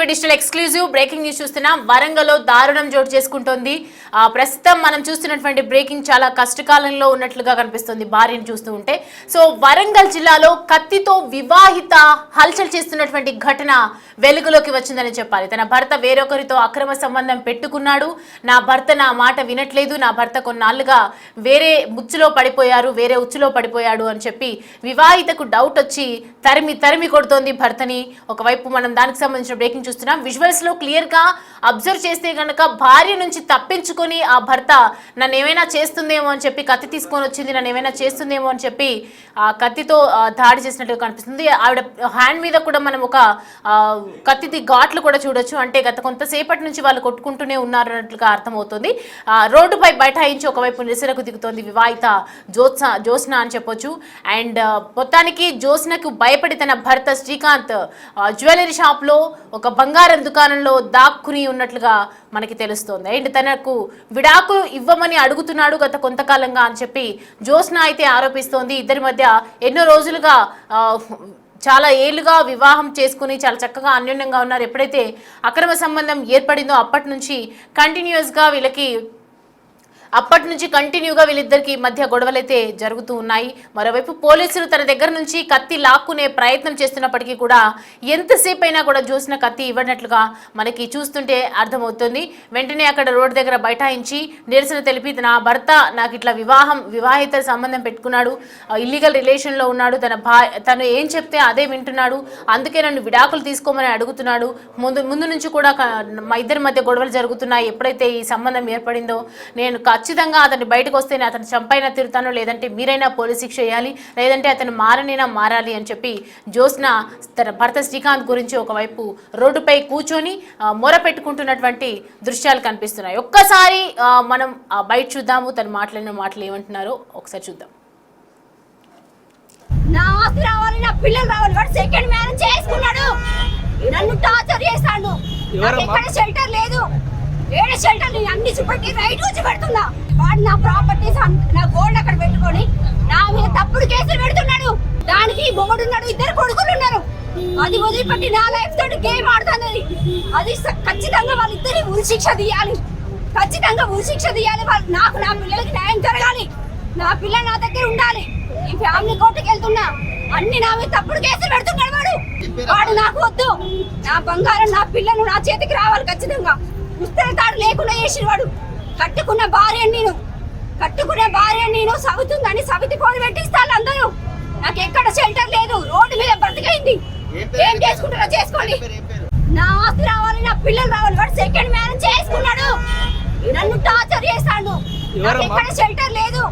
ETV digital exclusive breaking news చూస్తున్నాం. వరంగల్లో దారుణం చోటు చేసుకుంటోంది. ప్రస్తుతం మనం చూస్తున్నటువంటి బ్రేకింగ్ చాలా కష్టకాలంలో ఉన్నట్లుగా కనిపిస్తుంది భార్యను చూస్తూ ఉంటే. సో వరంగల్ జిల్లాలో కత్తితో వివాహిత హల్చల్ చేస్తున్నటువంటి ఘటన వెలుగులోకి వచ్చిందని చెప్పాలి. తన భర్త వేరొకరితో అక్రమ సంబంధం పెట్టుకున్నాడు, నా భర్త నా మాట వినట్లేదు, నా భర్త కొన్నాళ్లుగా వేరే ఉచ్చులో పడిపోయాడు అని చెప్పి వివాహితకు డౌట్ వచ్చి తరిమి కొడుతోంది భర్తని. ఒకవైపు మనం దానికి సంబంధించిన బ్రేకింగ్ చూస్తున్నాం. విజువల్స్ లో క్లియర్ గా అబ్జర్వ్ చేస్తే కనుక భార్య నుంచి తప్పించుకొని ఆ భర్త నన్ను ఏమైనా చేస్తుందేమో అని చెప్పి కత్తి తీసుకొని వచ్చింది, నన్ను ఏమైనా చేస్తుందేమో అని చెప్పి ఆ కత్తితో దాడి చేసినట్టుగా కనిపిస్తుంది. ఆవిడ హ్యాండ్ మీద కూడా మనం ఒక కత్తి ఘాట్లు కూడా చూడొచ్చు. అంటే గత కొంతసేపటి నుంచి వాళ్ళు కొట్టుకుంటూనే ఉన్నారు అన్నట్లుగా అర్థమవుతుంది. రోడ్డుపై బైఠాయించి ఒకవైపు నిరసనకు దిగుతోంది వివాహిత జ్యోత్స్న అని చెప్పొచ్చు. అండ్ మొత్తానికి జ్యోత్స్నకు భయపడి తన భర్త శ్రీకాంత్ జ్యువెలరీ షాప్ లో ఒక బంగారం దుకాణంలో దాక్కుని ఉన్నట్లుగా మనకి తెలుస్తోంది. అండ్ తనకు విడాకులు ఇవ్వమని అడుగుతున్నాడు గత కొంతకాలంగా అని చెప్పి జ్యోత్స్న అయితే ఆరోపిస్తోంది. ఇద్దరి మధ్య ఎన్నో రోజులుగా చాలా ఏళ్లుగా వివాహం చేసుకుని చాలా చక్కగా అన్యోన్యంగా ఉన్నారు. ఎప్పుడైతే అక్రమ సంబంధం ఏర్పడిందో అప్పటి నుంచి కంటిన్యూగా వీళ్ళిద్దరికి మధ్య గొడవలైతే జరుగుతూ ఉన్నాయి. మరోవైపు పోలీసులు తన దగ్గర నుంచి కత్తి లాక్కునే ప్రయత్నం చేస్తున్నప్పటికీ కూడా ఎంతసేపు అయినా కూడా జ్యోత్స్న కత్తి ఇవ్వనట్లుగా మనకి చూస్తుంటే అర్థమవుతుంది. వెంటనే అక్కడ రోడ్డు దగ్గర బైఠాయించి నిరసన తెలిపి నా భర్త నాకు ఇట్లా వివాహిత సంబంధం పెట్టుకున్నాడు, ఇల్లీగల్ రిలేషన్లో ఉన్నాడు, తను ఏం చెప్తే అదే వింటున్నాడు, అందుకే నన్ను విడాకులు తీసుకోమని అడుగుతున్నాడు, ముందు నుంచి కూడా మా ఇద్దరి మధ్య గొడవలు జరుగుతున్నాయి. ఎప్పుడైతే ఈ సంబంధం ఏర్పడిందో నేను ఖచ్చితంగా అతను బయటకు వస్తేనే అతను చంపైనా తిరుగుతాను, లేదంటే మీరైనా పోలీస్ శిక్ష వేయాలి, లేదంటే అతను మారాలి అని చెప్పి జ్యోత్స్న తన భర్త శ్రీకాంత్ గురించి ఒకవైపు రోడ్డుపై కూర్చొని మొర పెట్టుకుంటున్నటువంటి దృశ్యాలు కనిపిస్తున్నాయి. ఒక్కసారి మనం బయట చూద్దాము, తను మాట్లాడిన మాటలు ఏమంటున్నారో ఒకసారి చూద్దాం. నా ఆస్తి రావాలి, నా పిల్లలు రావాలి, వాడు సెకండ్ మ్యారేజ్ చేసుకున్నాడు, నన్ను టార్చర్ చేస్తాడు, ఎక్కడ షెల్టర్ లేదు, ఏడే షెల్టర్ అన్ని చూపెట్టి రైట్ వచ్చి పెడుతున్నా, వాడు నా ప్రాపర్టీస్ నా గోల్డ్ అక్కడ పెట్టుకొని నా మీద తప్పుడు కేసులు పెడుతున్నాడు, దానికి మొగుడున్నాడు, ఇద్దరు కొడుకులు ఉన్నారు, అది వదిలిపెట్టి నా లైఫ్ తోటి గేమ్ ఆడుతున్నది. అది ఖచ్చితంగా వాళ్ళిద్దరి ఉరిశిక్ష తీయాలి, ఖచ్చితంగా ఉరిశిక్ష తీయాలి. నాకు నా పిల్లలకి న్యాయం జరగాలి, నా పిల్ల నా దగ్గర ఉండాలి. ఈ ఫ్యామిలీ కోర్టుకి వెళ్తున్నా, అన్ని నా మీద తప్పుడు కేసులు పెడుతున్నాడు. వాడు నాకు వద్దు, నా బంగారం నా పిల్లలు నా చేతికి రావాలి ఖచ్చితంగా. పుస్తకాలు లేకుండా చేసిన వాడు, కట్టుకున్న భార్య నేను సవుతుందని సవితి పోలు పెట్టిస్తాను అందరూ. నాకు ఎక్కడ షెల్టర్ లేదు, రోడ్డు మీద బ్రతికైంది, ఏం చేసుకుంటారో చేసుకోండి. నా ఆస్తి రావాలి, నా పిల్లలు రావాలి, వాడు సెకండ్ మ్యారేజ్ చేసుకున్నాడు, నన్ను టార్చర్ చేస్తాడు, నాకు ఎక్కడ షెల్టర్ లేదు,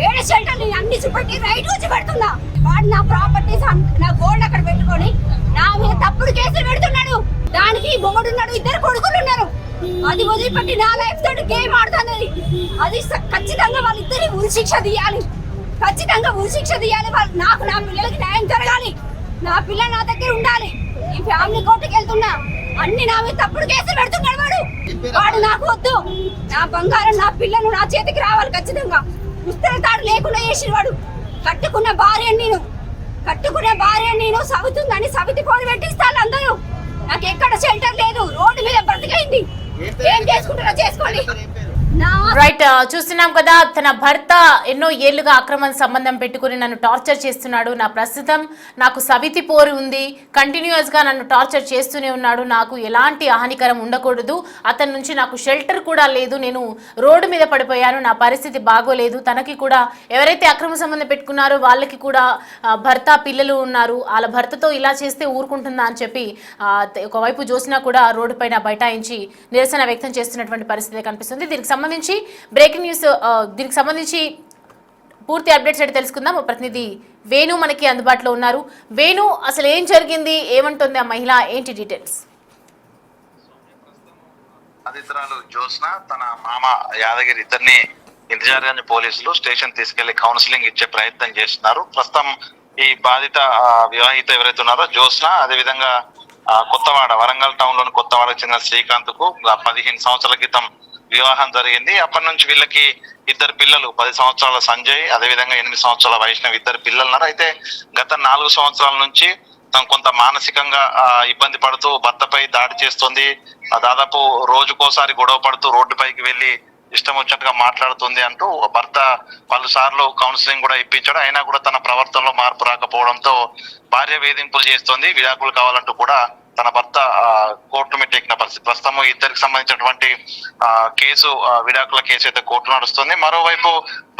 ఏడే షెల్టర్ అన్ని చూపెట్టి రైట్ వచ్చి పెడుతున్నా, వాడు నా ప్రాపర్టీస్ నా గోల్డ్ అక్కడ పెట్టుకొని నా మీద తప్పుడు కేసులు పెడుతున్నాడు, దానికి మొగుడున్నాడు, ఇద్దరు కొడుకులు ఉన్నారు, అది వదిలిపెట్టి నా లైఫ్ తోటి గేమ్ ఆడుతున్నది. అది ఖచ్చితంగా వాళ్ళిద్దరి ఉరిశిక్ష తీయాలి, ఖచ్చితంగా ఉరిశిక్ష తీయాలి. నాకు నా పిల్లలకి న్యాయం జరగాలి, నా పిల్ల నా దగ్గర ఉండాలి. ఈ ఫ్యామిలీ కోర్టుకి వెళ్తున్నా, అన్ని నా మీద తప్పుడు కేసులు పెడుతున్నాడు. వాడు నాకు వద్దు, నా బంగారం నా పిల్లలు నా చేతికి రావాలి ఖచ్చితంగా. పుస్తకాలు లేకుండా చేసిన వాడు, కట్టుకున్న భార్య నేను సవుతుందని సవితి పోలు పెట్టిస్తాను అందరూ. నాకు ఎక్కడ షెల్టర్ లేదు, రోడ్డు మీద బ్రతికైంది, ఏం చేసుకుంటారో చేసుకోండి. రైట్, చూస్తున్నాం కదా, తన భర్త ఎన్నో ఏళ్లుగా అక్రమ సంబంధం పెట్టుకుని నన్ను టార్చర్ చేస్తున్నాడు, నాకు సవితి పోరు ఉంది, కంటిన్యూస్ గా నన్ను టార్చర్ చేస్తూనే ఉన్నాడు, నాకు ఎలాంటి హానికరం ఉండకూడదు, అతని నుంచి నాకు షెల్టర్ కూడా లేదు, నేను రోడ్డు మీద పడిపోయాను, నా పరిస్థితి బాగోలేదు, తనకి కూడా ఎవరైతే అక్రమ సంబంధం పెట్టుకున్నారో వాళ్ళకి కూడా భర్త పిల్లలు ఉన్నారు, వాళ్ళ భర్తతో ఇలా చేస్తే ఊరుకుంటుందా అని చెప్పి ఒకవైపు జ్యోత్స్న కూడా రోడ్డు పైన బైఠాయించి నిరసన వ్యక్తం చేస్తున్నటువంటి పరిస్థితి కనిపిస్తుంది. దీనికి సంబంధించి బ్రేకింగ్ న్యూస్, దీనికి సంబంధించి పూర్తి అప్డేట్స్ అయితే తెలుసుకుందాం. ప్రతినిధి వేణు మనకి అందుబాటులో ఉన్నారు. వేణు, అసలు ఏం జరిగింది, ఏమంటుంది ఆ మహిళ, ఏంటి డీటెయిల్స్? బాధితురాలు జ్యోత్స్న తన మామ యాదగిరి ఇద్దరిని ఇంతజారుగంజ్ పోలీసులు స్టేషన్ తీసుకెళ్లి కౌన్సిలింగ్ ఇచ్చే ప్రయత్నం చేస్తున్నారు. ప్రస్తుతం ఈ బాధిత వివాహిత ఎవరైతే ఉన్నారో జ్యోత్స్న, అదేవిధంగా కొత్తవాడ వరంగల్ టౌన్ లోని కొత్తవాడకు చెందిన శ్రీకాంత్ కు 15 సంవత్సరాల క్రితం వివాహం జరిగింది. అప్పటి నుంచి వీళ్ళకి ఇద్దరు పిల్లలు, 10 సంవత్సరాల సంజయ్, అదేవిధంగా 8 సంవత్సరాల వైష్ణవ్, ఇద్దరు పిల్లలు ఉన్నారు. అయితే గత 4 సంవత్సరాల నుంచి తను కొంత మానసికంగా ఇబ్బంది పడుతూ భర్తపై దాడి చేస్తుంది. దాదాపు రోజుకోసారి గొడవ పడుతూ రోడ్డుపైకి వెళ్లి ఇష్టం వచ్చినట్టుగా మాట్లాడుతుంది అంటూ భర్త పలుసార్లు కౌన్సిలింగ్ కూడా ఇప్పించాడు. అయినా కూడా తన ప్రవర్తనలో మార్పు రాకపోవడంతో భార్య వేధింపులు చేస్తోంది. విడాకులు కావాలంటూ కూడా తన భర్త కోర్టు మెట్టెక్కిన పరిస్థితి. ప్రస్తుతం ఇద్దరికి సంబంధించినటువంటి కేసు విడాకుల కేసు అయితే కోర్టు నడుస్తుంది. మరోవైపు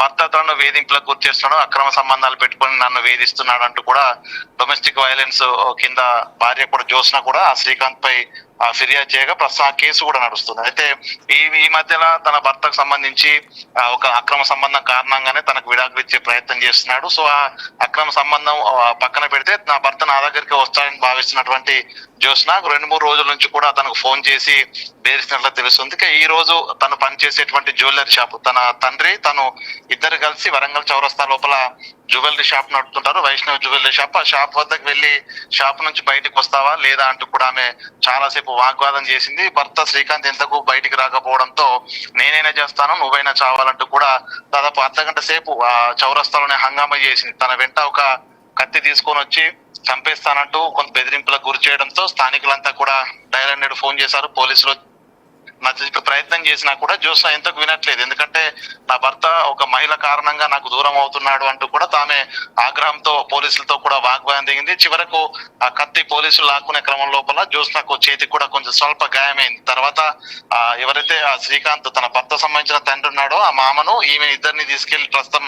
భర్త తనను వేధింపులకు గురి చేస్తున్నాడు, అక్రమ సంబంధాలు పెట్టుకుని నన్ను వేధిస్తున్నాడు అంటూ కూడా డొమెస్టిక్ వైలెన్స్ కింద భార్య కూడా జ్యోత్స్న కూడా శ్రీకాంత్ పై ఫిర్యాదు చేయగా ప్రస్తుతం ఆ కేసు కూడా నడుస్తుంది. అయితే ఈ మధ్యలో తన భర్తకు సంబంధించి ఒక అక్రమ సంబంధం కారణంగానే తనకు విడాకులు ఇచ్చే ప్రయత్నం చేస్తున్నాడు. సో ఆ అక్రమ సంబంధం పక్కన పెడితే నా భర్త నా దగ్గరికి వస్తాడని భావిస్తున్నటువంటి జ్యోత్స్న 2-3 రోజుల నుంచి కూడా తనకు ఫోన్ చేసి బెదిరిస్తున్నట్లు తెలుస్తుంది. ఈ రోజు తను పనిచేసేటువంటి జ్యువెలరీ షాప్, తన తండ్రి తను ఇద్దరు కలిసి వరంగల్ చౌరస్తా లోపల జ్యువెలరీ షాప్ నడుపుతుంటారు, వైష్ణవ్ జ్యువెలరీ షాప్. ఆ షాప్ వద్దకు వెళ్లి షాప్ నుంచి బయటకు వస్తావా లేదా అంటూ కూడా ఆమె చాలాసేపు వాగ్వాదం చేసింది. భర్త శ్రీకాంత్ ఎంతకు బయటికి రాకపోవడంతో నేనైనా చేస్తాను, నువ్వైనా చావాలంటూ కూడా దాదాపు అర్ధగంట సేపు ఆ చౌరస్తాలోనే హంగామా చేసింది. తన వెంట ఒక కత్తి తీసుకొని వచ్చి చంపేస్తానంటూ కొంత బెదిరింపులకు గురి చేయడంతో స్థానికులంతా కూడా డయల్ 100 ఫోన్ చేశారు. పోలీసులు నచ్చ ప్రయత్నం చేసినా కూడా జ్యోత్స్న ఎంతకు వినట్లేదు. ఎందుకంటే నా భర్త ఒక మహిళ కారణంగా నాకు దూరం అవుతున్నాడు అంటూ కూడా తామే ఆగ్రహంతో పోలీసులతో కూడా వాగ్వాదం దిగింది. చివరకు ఆ కత్తి పోలీసులు లాక్కునే క్రమం లోపల జ్యోత్స్నకు చేతికి కూడా కొంచెం స్వల్ప గాయమైంది. తర్వాత ఎవరైతే ఆ శ్రీకాంత్ తన భర్త సంబంధించిన తండ్రి ఉన్నాడో ఆ మామను ఈమె ఇద్దరిని తీసుకెళ్లి ప్రస్తుతం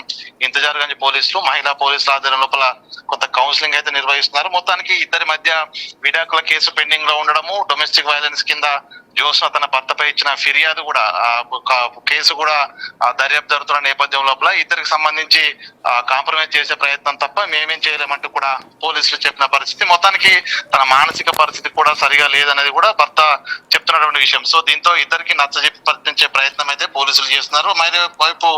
ఇంతజార్గంజ్ పోలీసులు మహిళా పోలీసుల ఆధ్వర్యం లోపల కొంత కౌన్సిలింగ్ అయితే నిర్వహిస్తున్నారు. మొత్తానికి ఇద్దరి మధ్య విడాకుల కేసు పెండింగ్ లో ఉండడము, డొమెస్టిక్ వైలెన్స్ కింద జ్యోత్స్న తన భర్తపై ఇచ్చిన ఫిర్యాదు కూడా కేసు కూడా దర్యాప్తు జరుగుతున్న నేపథ్యం లోపల ఇద్దరికి సంబంధించి కాంప్రమైజ్ చేసే ప్రయత్నం తప్ప మేమేం చేయలేమంటూ కూడా పోలీసులు చెప్పిన పరిస్థితి. మొత్తానికి తన మానసిక పరిస్థితి కూడా సరిగా లేదనేది కూడా భర్త చెప్తున్నటువంటి విషయం. సో దీంతో ఇద్దరికి నచ్చజెప్పి ప్రయత్నించే ప్రయత్నం అయితే పోలీసులు చేస్తున్నారు. మరోవైపు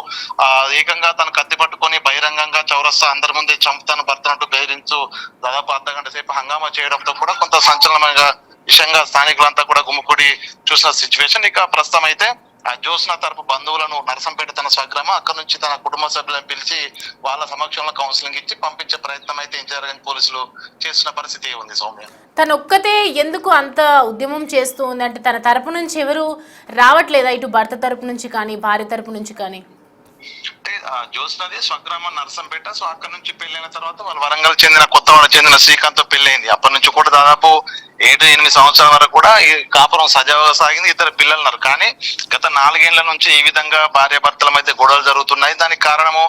ఏకంగా తను కత్తి పట్టుకొని బహిరంగంగా చౌరస్తా అందరి ముందే చంపుతాను భర్తనంటూ బెదిరించు దాదాపు అర్ధగంట సేపు హంగామా చేయడంతో కూడా కొంత సంచలనమైన విషయంగా స్థానికులంతా కూడా గుమ్ముకూడి చూసిన సిచ్యువేషన్. ఇక ప్రస్తుతం అయితే ఆ జ్యోత్స్న తరపు బంధువులను నరసంపేట తన స్వగ్రామం, అక్కడ నుంచి తన కుటుంబ సభ్యులను పిలిచి వాళ్ళ సమక్షంలో కౌన్సిలింగ్ ఇచ్చి పంపించే ప్రయత్నం అయితే ఇంచారని పోలీసులు చేస్తున్న పరిస్థితి ఉంది. సౌమ్య తను ఒక్కతే ఎందుకు అంత ఉద్యమం చేస్తూ ఉంది అంటే తన తరపు నుంచి ఎవరు రావట్లేదా, ఇటు భర్త తరపు నుంచి కానీ భార్య తరపు నుంచి కానీ? అంటే జ్యోత్స్నది స్వగ్రామం నరసంపేట. సో అక్కడ నుంచి పెళ్ళైన తర్వాత వాళ్ళు వరంగల్ చెందిన కొత్తవాడ చెందిన శ్రీకాంత్ తో పెళ్ళైంది. అప్పటి నుంచి కూడా దాదాపు 7-8 సంవత్సరాల వరకు కూడా ఈ కాపురం సజావుగా సాగింది. ఇద్దరు పిల్లలు ఉన్నారు. కానీ గత 4 ఏళ్ల నుంచి ఈ విధంగా భార్య భర్తల మధ్య గొడవలు జరుగుతున్నాయి. దానికి కారణము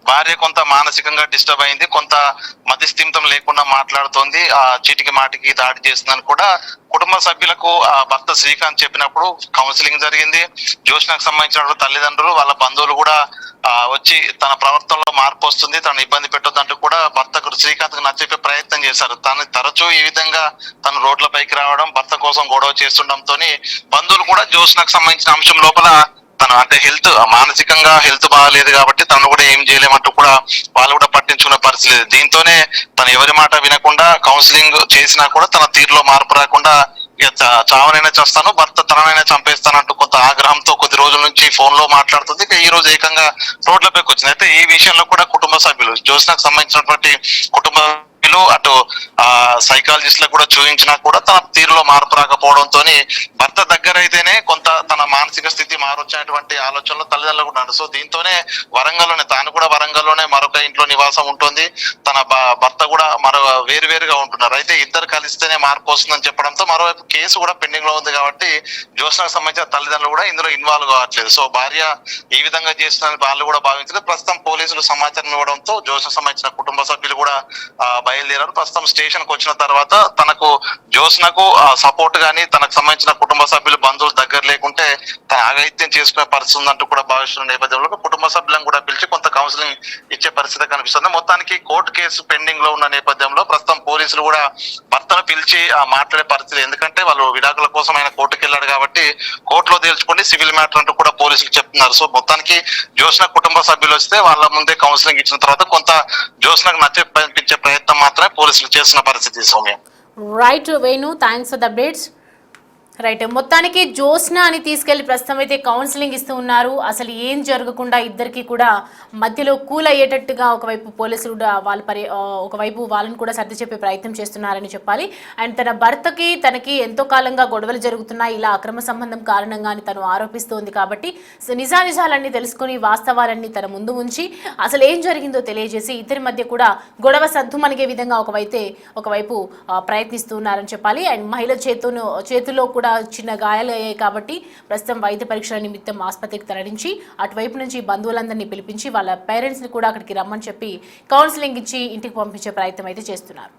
భార్య కొంత మానసికంగా డిస్టర్బ్ అయింది, కొంత మధ్యస్థిమితం లేకుండా మాట్లాడుతోంది, ఆ చీటికి మాటికి దాడి చేస్తుందని కూడా కుటుంబ సభ్యులకు ఆ భర్త శ్రీకాంత్ చెప్పినప్పుడు కౌన్సిలింగ్ జరిగింది. జ్యోత్స్నకు సంబంధించిన తల్లిదండ్రులు వాళ్ళ బంధువులు కూడా వచ్చి తన ప్రవర్తనలో మార్పు వస్తుంది, తను ఇబ్బంది పెట్టొద్దంటూ కూడా భర్తకు శ్రీకాంత్ కు నచ్చే ప్రయత్నం చేశారు. తను తరచూ ఈ విధంగా తను రోడ్లపైకి రావడం, భర్త కోసం గొడవ చేస్తుండడంతో బంధువులు కూడా జ్యోత్స్నకు సంబంధించిన అంశం లోపల తను అంటే మానసికంగా హెల్త్ బాగాలేదు కాబట్టి తను కూడా ఏం చేయలేమంటూ కూడా వాళ్ళు కూడా పట్టించుకునే పరిస్థితి లేదు. దీంతోనే తను ఎవరి మాట వినకుండా కౌన్సిలింగ్ చేసినా కూడా తన తీరులో మార్పు రాకుండా చావనైనా చేస్తాను, భర్త తననైనా చంపేస్తానంటూ కొంత ఆగ్రహంతో కొద్ది రోజుల నుంచి ఫోన్ లో మాట్లాడుతుంది. ఈ రోజు ఏకంగా రోడ్లపైకి వచ్చింది. అయితే ఈ విషయంలో కూడా కుటుంబ సభ్యులు జ్యోత్స్నకు సంబంధించినటువంటి కుటుంబ అటు సైకాలజిస్టులకు కూడా చూపించినా కూడా తన తీరులో మార్పు రాకపోవడంతో భర్త దగ్గర అయితేనే కొంత తన మానసిక స్థితి మారొచ్చినటువంటి ఆలోచనలు తల్లిదండ్రులకు ఉన్నారు. సో దీంతోనే వరంగల్లోనే తాను కూడా వరంగల్లోనే మరొక ఇంట్లో నివాసం ఉంటుంది, తన భర్త కూడా వేరువేరుగా ఉంటున్నారు. అయితే ఇద్దరు కలిస్తేనే మార్పు వస్తుందని చెప్పడంతో మరోవైపు కేసు కూడా పెండింగ్ లో ఉంది కాబట్టి జ్యోత్స్నకు సంబంధించిన తల్లిదండ్రులు కూడా ఇందులో ఇన్వాల్వ్ కావట్లేదు. సో భార్య ఈ విధంగా చేస్తుందని వాళ్ళు కూడా భావించలేదు. ప్రస్తుతం పోలీసులు సమాచారం ఇవ్వడంతో జ్యోత్స్నకు సంబంధించిన కుటుంబ సభ్యులు కూడా బయలుదేరారు. ప్రస్తుతం స్టేషన్ కు వచ్చిన తర్వాత తనకు జ్యోత్స్నకు సపోర్ట్ గానీ తనకు సంబంధించిన కుటుంబ సభ్యులు బంధువులు దగ్గర లేకుంటే తన ఆగైత్యం చేసుకునే పరిస్థితి ఉందంటూ కూడా భావిస్తున్న నేపథ్యంలో కుటుంబ సభ్యులను కూడా పిలిచి కొంత కౌన్సిలింగ్ ఇచ్చే పరిస్థితి కనిపిస్తుంది. మొత్తానికి కోర్టు కేసు పెండింగ్ లో ఉన్న నేపథ్యంలో ప్రస్తుతం పోలీసులు కూడా భర్తను పిలిచి మాట్లాడే పరిస్థితి, ఎందుకంటే వాళ్ళు విడాకుల కోసం ఆయన కోర్టుకు వెళ్ళాడు కాబట్టి కోర్టులో తేల్చుకోండి సివిల్ మ్యాటర్ అంటూ కూడా పోలీసులు చెప్తున్నారు. సో మొత్తానికి జ్యోత్స్న కుటుంబ సభ్యులు వస్తే వాళ్ళ ముందే కౌన్సిలింగ్ ఇచ్చిన తర్వాత కొంత జ్యోత్స్నకు నచ్చే ప్రయత్నం మాత్రమే పోలీసులు చేస్తున్న పరిస్థితి. Soumya right Venu, thanks for the updates. Right, మొత్తానికి జ్యోత్స్న అని తీసుకెళ్లి ప్రస్తుతం అయితే కౌన్సిలింగ్ ఇస్తూ ఉన్నారు. అసలు ఏం జరగకుండా ఇద్దరికి కూడా మధ్యలో కూల్ అయ్యేటట్టుగా ఒకవైపు పోలీసులు ఒకవైపు వాళ్ళని కూడా సర్ది చెప్పే ప్రయత్నం చేస్తున్నారని చెప్పాలి. అండ్ తన భర్తకి తనకి ఎంతో కాలంగా గొడవలు జరుగుతున్నాయి, ఇలా అక్రమ సంబంధం కారణంగా అని తను ఆరోపిస్తోంది. కాబట్టి నిజానిజాలన్నీ తెలుసుకుని వాస్తవాలన్నీ తన ముందు ఉంచి అసలు ఏం జరిగిందో తెలియజేసి ఇద్దరి మధ్య కూడా గొడవ సద్దుమణిగే విధంగా ఒకవైపు ప్రయత్నిస్తున్నారని చెప్పాలి. అండ్ మహిళ చేతుల్లో కూడా చిన్న గాయాలు అయ్యాయి కాబట్టి ప్రస్తుతం వైద్య పరీక్షల నిమిత్తం ఆసుపత్రికి తరలించి అటువైపు నుంచి బంధువులందరినీ పిలిపించి వాళ్ళ పేరెంట్స్ ని కూడా అక్కడికి రమ్మని చెప్పి కౌన్సిలింగ్ ఇచ్చి ఇంటికి పంపించే ప్రయత్నం అయితే చేస్తున్నారు.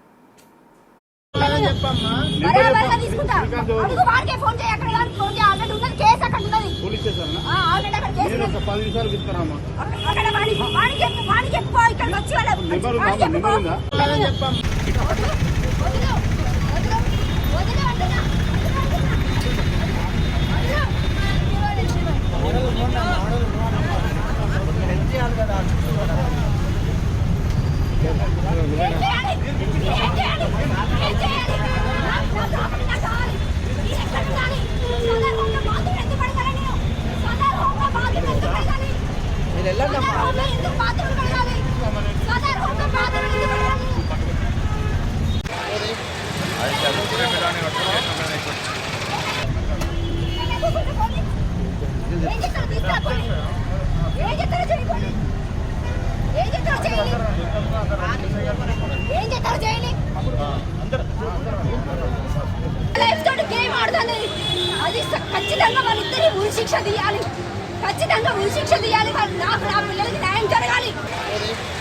ఖచ్చితంగా వాళ్ళిద్దరిని ఉరి శిక్ష తీయాలి, ఖచ్చితంగా ఉరి శిక్ష తీయాలి. నాకు నా పిల్లలకి న్యాయం జరగాలి.